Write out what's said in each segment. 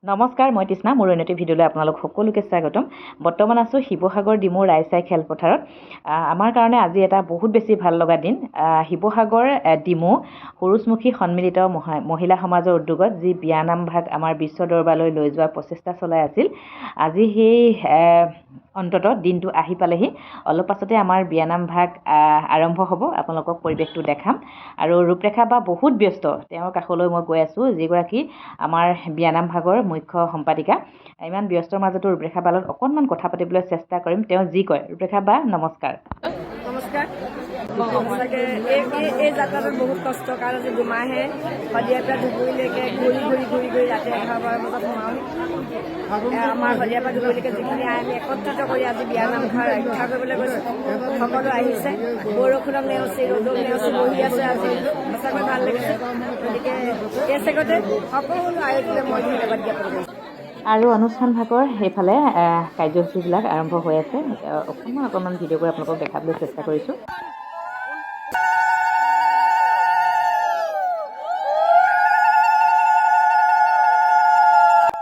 নমস্কাৰ, মই তৃষ্ণা। মোৰ অন্য ভিডিঅ'লৈ আপোনালোক সকলোকে স্বাগতম। বৰ্তমান আছোঁ শিৱসাগৰ ডিমৌ ৰাইচাই খেলপথাৰত। আমাৰ কাৰণে আজি এটা বহুত বেছি ভাল লগা দিন। শিৱসাগৰ ডিমৌ সৰুচমুখী সন্মিলিত মহিলা সমাজৰ উদ্যোগত যি বিয়ানাম ভাগ আমাৰ বিশ্ব দৰবাৰলৈ লৈ যোৱাৰ প্ৰচেষ্টা চলাই আছিল, আজি সেই অন্ততঃ দিনটো আহি পালেহি। অলপ পাছতে আমাৰ বিয়ানাম ভাগ আৰম্ভ হ'ব। আপোনালোকক পৰিৱেশটো দেখাম। আৰু ৰূপৰেখা বা বহুত ব্যস্ত, তেওঁৰ কাষলৈ মই গৈ আছোঁ, যিগৰাকী আমাৰ বিয়ানাম ভাগৰ মুখ্য সম্পাদিকা। ইমান ব্যস্তৰ মাজতো ৰূপৰেখা বালত অকণমান কথা পাতিবলৈ চেষ্টা কৰিম। তেওঁ যি কয়। ৰূপৰেখা বা নমস্কাৰ। নমস্কাৰ। সঁচাকৈ এই যাত্ৰাটোত বহুত কষ্ট, কাৰণ আজি দুমাহে শদিয়াৰ পৰা ধুবুৰীলৈকে ঘূৰি ৰাতি 11-12 বজাত সোমাওঁ। আমাৰ শদিয়াৰ পৰা ধুবুৰীলৈকে যিখিনি আমি একত্ৰিত কৰি আজি বিয়ানাম ভাগ ৰক্ষা কৰিবলৈ গৈছোঁ। সকলো আহিছে, বৰষুণক নেওচি ৰ'দক নেওচি বহি আছে। আজি সঁচাকৈ ভাল লাগিছে। গতিকে এই চেগতে সকলো আয়োজনে মই ধন্যবাদ জ্ঞাপন কৰিছোঁ। আৰু অনুষ্ঠান ভাগৰ সেইফালে কাৰ্যসূচীবিলাক আৰম্ভ হৈ আছে। অকণমান ভিডিঅ' কৰি আপোনালোকক দেখাবলৈ চেষ্টা কৰিছোঁ।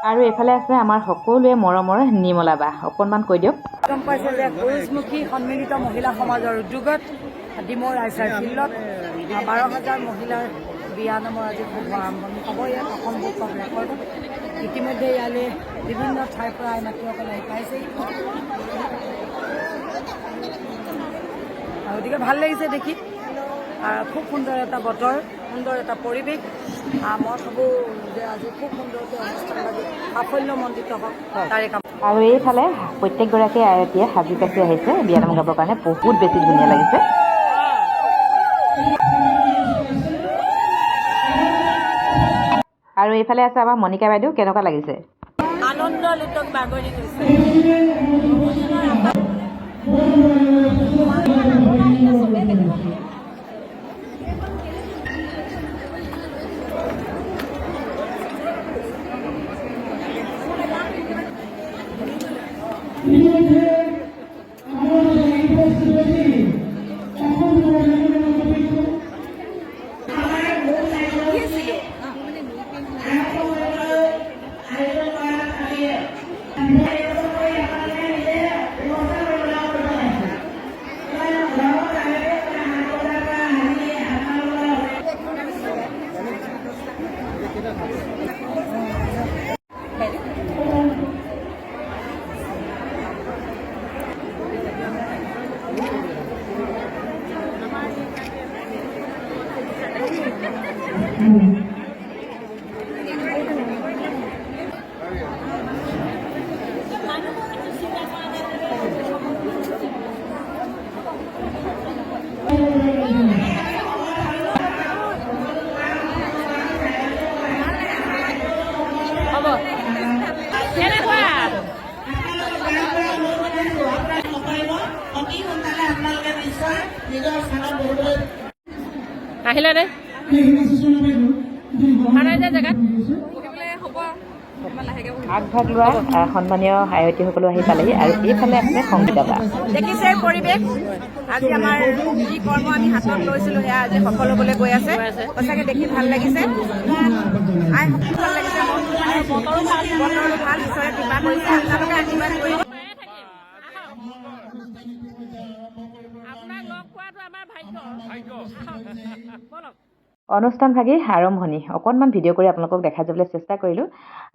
আৰু এইফালে আছে আমাৰ সকলোৱে মৰমৰ নিৰ্মলা বা। অকণমান কৈ দিয়ক। গম পাইছে যে পুৰুষমুখী সন্মিলিত মহিলা সমাজৰ উদ্যোগত ডিমৌ ৰাইচাৰ ফিল্ডত 12,000 মহিলাৰ বিয়ানামৰ আজি শুভ আৰম্ভণি হ'ব। ইয়াত অসম বুক অফ ৰেকৰ্ডত ইতিমধ্যে ইয়ালৈ বিভিন্ন ঠাইৰ পৰা মাতৃসকলে আহি পাইছেহি। গতিকে ভাল লাগিছে দেখি। খুব সুন্দৰ এটা বতৰ, সুন্দৰ এটা পৰিৱেশ। মই ভাবোঁ যে আজি খুব সুন্দৰকৈ অনুষ্ঠানভাগি সাফল্যমণ্ডিত হওক তাৰে কাম। আৰু এইফালে প্ৰত্যেকগৰাকী আয়তীয়ে সাজি কাচি আহিছে বিয়ানাম গাবৰ কাৰণে। বহুত বেছি ধুনীয়া লাগিছে। আৰু এইফালে আছে আমাৰ মণিকা বাইদেউ। কেনেকুৱা লাগিছে? আনন্দ লোটক বাগৰি গৈছে। আহিলে নে জেগাত আগভাগ লোৱা সন্মানীয় আয়তীসকলো আহি পালেহি। আৰু এইফালে আছে সংগীতা বা। দেখিছে পৰিৱেশ। আজি আমাৰ যি কৰ্ম আমি হাতত লৈছিলোঁ সেয়া আজি সফল হ'বলৈ গৈ আছে। সঁচাকৈ দেখি ভাল লাগিছে। ভাল লাগিছে। বতৰো ভাল, ঈশ্বৰে কৃপা কৰিছে। আপোনালোকে আশীৰ্বাদ কৰিব। আপোনাক লগ পোৱাটো আমাৰ ভাগ্য। বলক। অনুষ্ঠান ভাগি আৰম্ভণি। অকণমান ভিডিঅ' কৰি আপোনালোকক দেখাই যাবলৈ চেষ্টা কৰিলোঁ।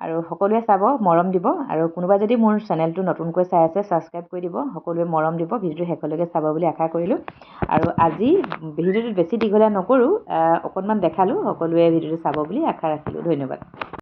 আৰু সকলোৱে চাব, মৰম দিব। আৰু কোনোবা যদি মোৰ চেনেলটো নতুনকৈ চাই আছে, ছাবস্ক্ৰাইব কৰি দিব। সকলোৱে মৰম দিব। ভিডিঅ'টো শেষলৈকে চাব বুলি আশা কৰিলোঁ। আৰু আজি ভিডিঅ'টো বেছি দীঘলীয়া নকৰোঁ, অকণমান দেখালোঁ। সকলোৱে ভিডিঅ'টো চাব বুলি আশা ৰাখিলোঁ। ধন্যবাদ।